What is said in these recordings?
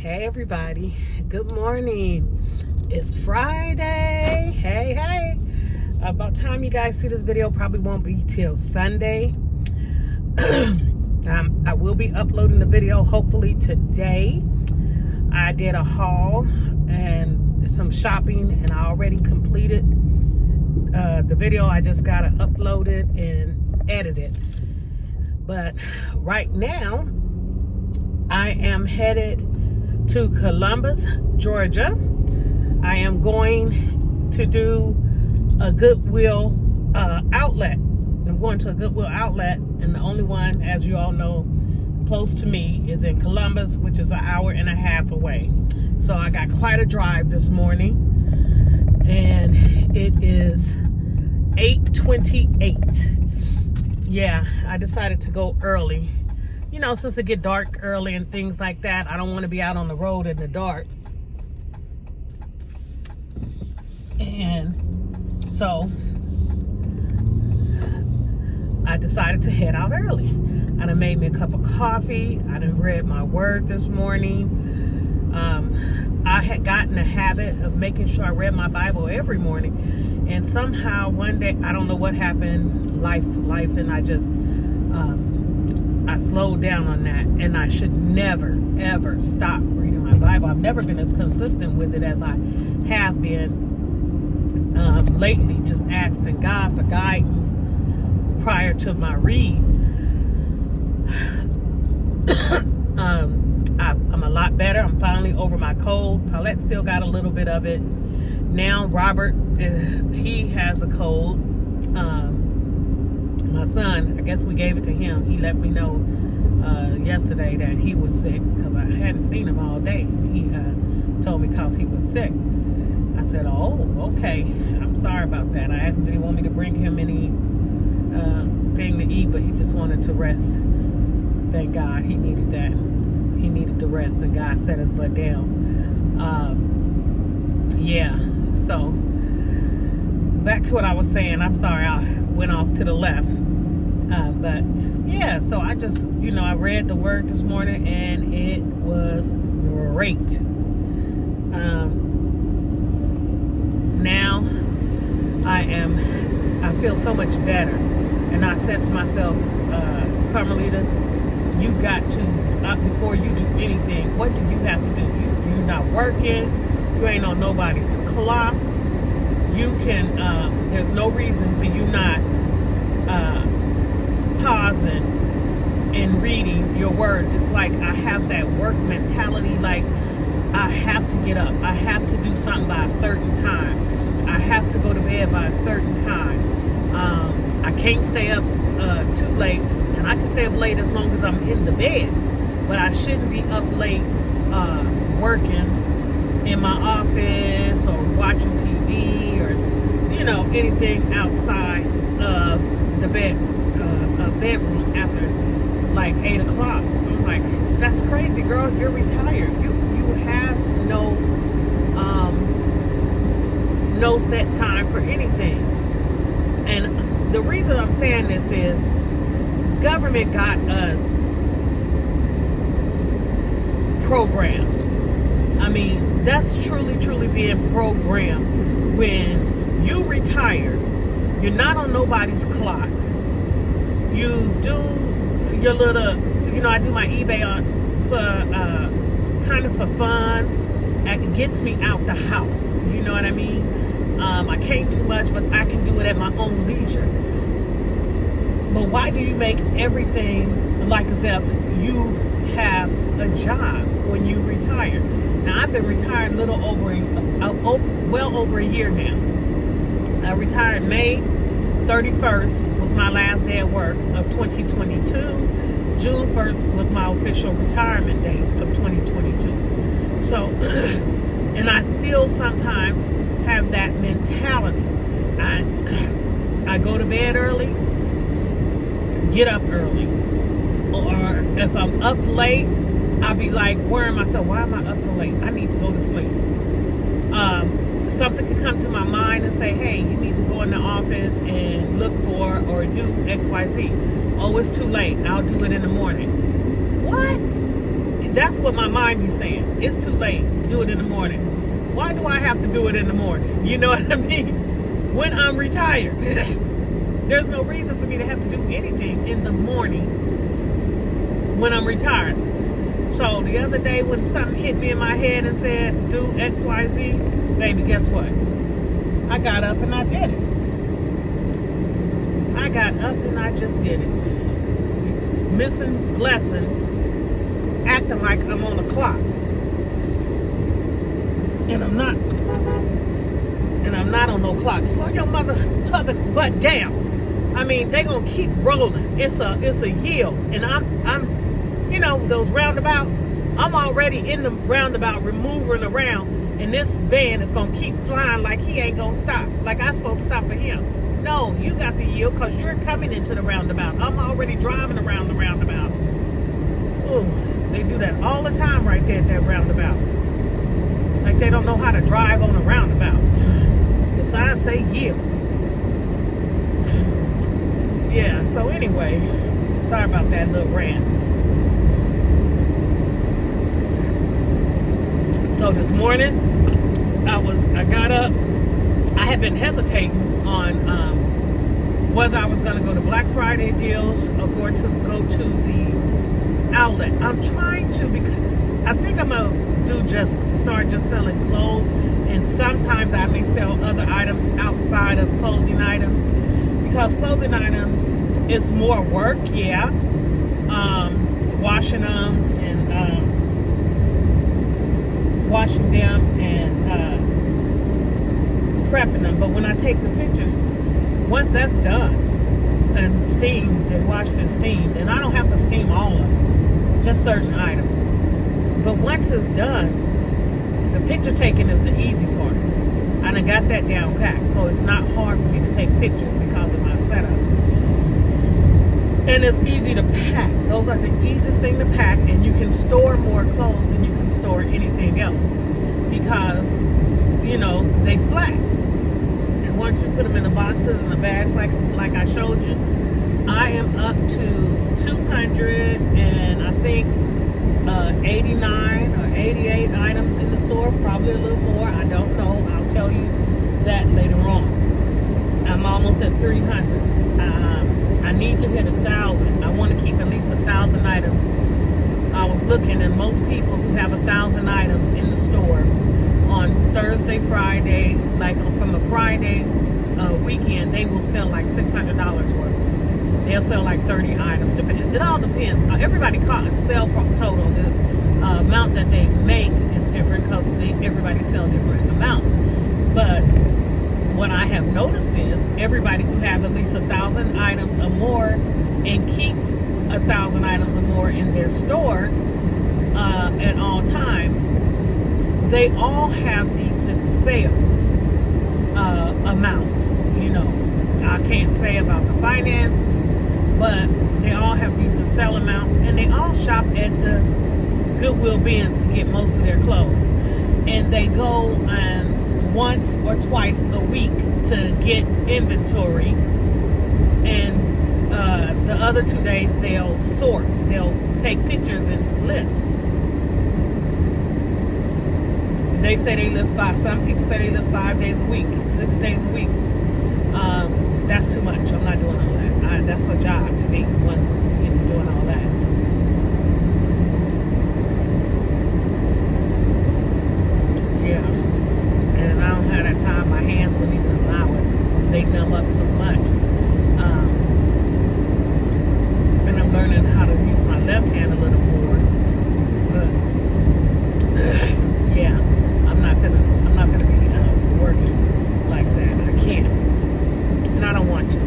Hey everybody, good morning. It's Friday. Hey. About time you guys see this video, probably won't be till Sunday. I will be uploading the video hopefully today. I did a haul and some shopping and I already completed the video. I just gotta upload it and edit it. But right now I am headed to Columbus, Georgia. I am going to do a Goodwill outlet. I'm going to a Goodwill outlet, and the only one, as you all know, close to me is in Columbus, which is an hour and a half away. So I got quite a drive this morning, and it is 8:28. Yeah, I decided to go early. You know, since it get dark early and things like that, I don't want to be out on the road in the dark. And so I decided to head out early. I done made me a cup of coffee. I done read my word this morning. I had gotten a habit of making sure I read my Bible every morning. And somehow one day, I don't know what happened, life, and I just... I slowed down on that, and I should never, ever stop reading my Bible. I've never been as consistent with it as I have been lately, just asking God for guidance prior to my read. I'm a lot better. I'm finally over my cold. Paulette still got a little bit of it. Now Robert, he has a cold. My son, I guess we gave it to him. He let me know yesterday that he was sick because I hadn't seen him all day. He told me because he was sick. I said, oh, okay. I'm sorry about that. I asked him, did he want me to bring him any thing to eat, but he just wanted to rest. Thank God he needed that. He needed to rest, and God set his butt down. Yeah, so back to what I was saying. I'm sorry I went off to the left. But yeah, so I just, I read the word this morning and it was great. Now I feel so much better. And I said to myself, Carmelita, you got to, before you do anything, what do you have to do? You're not working. You ain't on nobody's clock. You can, there's no reason for you not pausing and reading your word. It's like I have that work mentality, like I have to get up. I have to do something by a certain time. I have to go to bed by a certain time. I can't stay up too late, and I can stay up late as long as I'm in the bed, but I shouldn't be up late working in my office or watching TV or anything outside of the bedroom after like 8 o'clock. I'm like, that's crazy, girl. You're retired. You have no set time for anything. And the reason I'm saying this is the government got us programmed. I mean, that's truly being programmed. When you retire, you're not on nobody's clock. You do your little, I do my eBay for kind of for fun. It gets me out the house. You know what I mean? I can't do much, but I can do it at my own leisure. But why do you make everything like as if you have a job when you retire? Now, I've been retired well over a year now. I retired May 31st was my last day at work of 2022. June 1st was my official retirement date of 2022. So, and I still sometimes have that mentality. I go to bed early, get up early. Or if I'm up late, I'll be like worrying myself, why am I up so late? I need to go to sleep. Something could come to my mind and say, hey, you need to go in the office and look for or do XYZ. Oh, it's too late. I'll do it in the morning. What? That's what my mind be saying. It's too late. Do it in the morning. Why do I have to do it in the morning? You know what I mean? When I'm retired. There's no reason for me to have to do anything in the morning when I'm retired. So the other day when something hit me in my head and said, do X, Y, Z, baby, guess what? I got up and I did it. I got up and I just did it. Missing blessings, acting like I'm on a clock. And I'm not. And I'm not on no clock. Slow your mother butt down. I mean, they gonna keep rolling. It's a yield. And I'm you know, those roundabouts, I'm already in the roundabout maneuvering around, and this van is gonna keep flying like he ain't gonna stop. Like I'm supposed to stop for him. No, you got the yield because you're coming into the roundabout. I'm already driving around the roundabout. Ooh, they do that all the time right there at that roundabout. Like they don't know how to drive on a roundabout. The signs say yield. Yeah, so anyway, sorry about that little rant. So this morning, I got up. I had been hesitating on whether I was going to go to Black Friday deals or go to the outlet. I'm trying to, because I think I'm going to start selling clothes, and sometimes I may sell other items outside of clothing items, because clothing items is more work, yeah. Washing them and prepping them. But when I take the pictures, once that's done and steamed and washed and steamed, and I don't have to steam all of them, just certain items. But once it's done, the picture taking is the easy part. And I got that down packed, so it's not hard for me to take pictures because of my setup. And it's easy to pack. Those are the easiest thing to pack, and you can store more clothes than you can store anything else, because, you know, they flat. And once you put them in the boxes and the bags like I showed you, I am up to 200 and I think 89 or 88 items in the store, probably a little more. I don't know. I'll tell you that later on. I'm almost at 300. I need to hit 1,000. I want to keep at least 1,000 items. I was looking, and most people who have 1,000 items in the store on Thursday, Friday, like from a Friday weekend, they will sell like $600 worth. They'll sell like 30 items. It all depends. Everybody sell total. The amount that they make is different because everybody sell different amounts. But what I have noticed is everybody who have at least 1,000 items or more and keeps 1,000 items or more in their store at all times, they all have decent sales amounts. You know, I can't say about the finance, but they all have decent sell amounts, and they all shop at the Goodwill bins to get most of their clothes, and they go once or twice a week to get inventory, and the other 2 days they'll sort. They'll take pictures and list. They say they list some people say they list 5 days a week, 6 days a week. That's too much. I'm not doing all that. That's a job to me once you get to doing all that. Yeah. And I don't have that time. My hands wouldn't even allow it. They numb up so much. And I'm learning how to use my left hand a little more. But yeah, I'm not gonna be working like that. I can't, and I don't want to.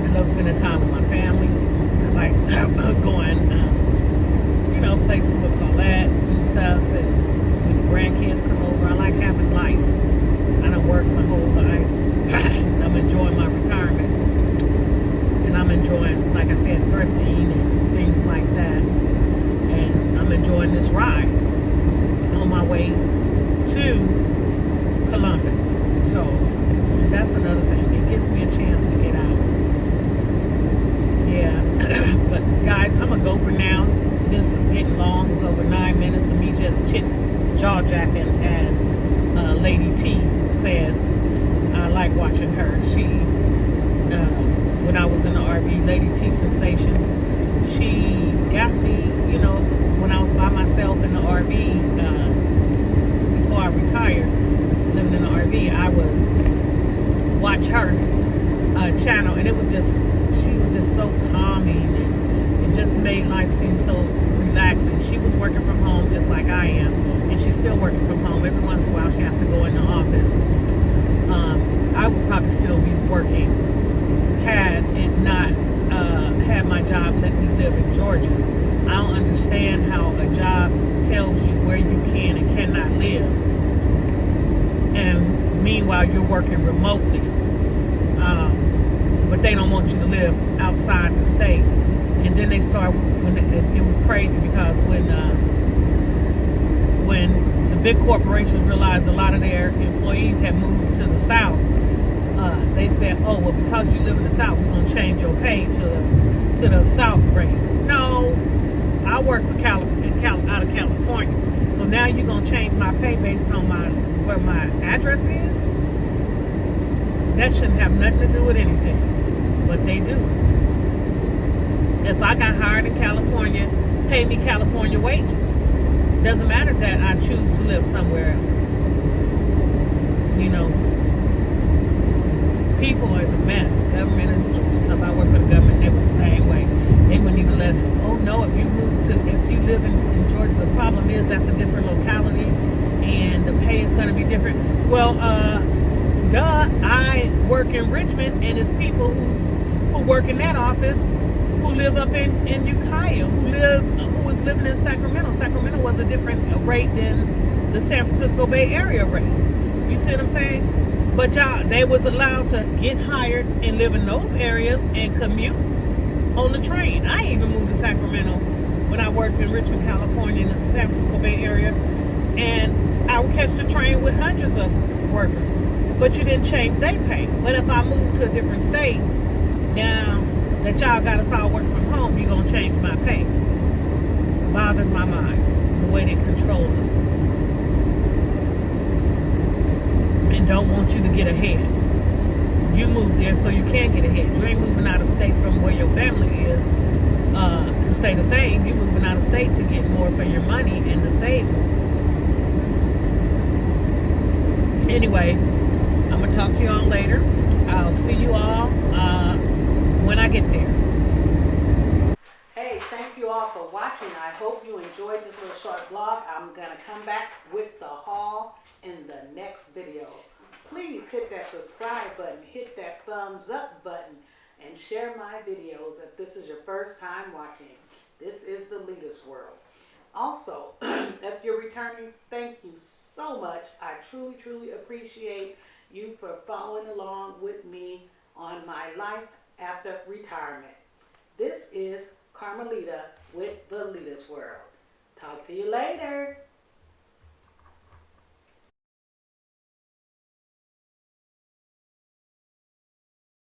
I love spending time with my family. I like going, you know, places with Paulette and stuff, and when the grandkids come over. I like having life. I don't work my whole life. I'm enjoying my retirement, and I'm enjoying, like I said, thrifting and things like that. And I'm enjoying this ride on my way to Columbus. So that's another thing. It gives me a chance to get out. Yeah. But guys, I'm gonna go for now. chit jaw jacking, as Lady T says. I like watching her. She, when I was in the RV, Lady T Sensations, she got me, you know, when I was by myself in the RV, before I retired, living in the RV, I would watch her channel, and it was just, she was just so calming, and it just made life seem so relaxing. She was working from home just like I am, and she's still working from home. Every once in a while she has to go in the office. I would probably still be working had it not had my job let me live in Georgia. I don't understand how a job tells you where you can and cannot live, and meanwhile you're working remotely, but they don't want you to live outside the state. And then they start, when it was crazy, because when the big corporations realized a lot of their employees had moved to the South, they said, oh, well, because you live in the South, we're going to change your pay to the South rate. No, I work for California, out of California. So now you're going to change my pay based on where my address is? That shouldn't have nothing to do with anything, but they do. If I got hired in California, pay me California wages. Doesn't matter that I choose to live somewhere else. You know, people is a mess, government included, because I work for the government. They were the same way. They wouldn't even let, oh no, if you live in Georgia, the problem is that's a different locality and the pay is going to be different. Well, I work in Richmond, and it's people who work in that office who live up in Ukiah, who was living in Sacramento. Sacramento was a different rate than the San Francisco Bay Area rate. You see what I'm saying? But they was allowed to get hired and live in those areas and commute on the train. I even moved to Sacramento when I worked in Richmond, California, in the San Francisco Bay Area, and I would catch the train with hundreds of workers. But you didn't change their pay. But if I moved to a different state, now that y'all got us all working from home, you're gonna change my pay. Bothers my mind, the way they control us. And don't want you to get ahead. You moved there so you can get ahead. You ain't moving out of state from where your family is to stay the same. You're moving out of state to get more for your money and to save more. Anyway, I'm going to talk to you all later. I'll see you all when I get there. Hey, thank you all for watching. I hope you enjoyed this little short vlog. I'm going to come back with the haul in the next video. Please hit that subscribe button, hit that thumbs up button, and share my videos if this is your first time watching. This is the Leader's World. Also, if you're returning, thank you so much. I truly, truly appreciate you for following along with me on my life after retirement. This is Carmelita with the Leader's World. Talk to you later.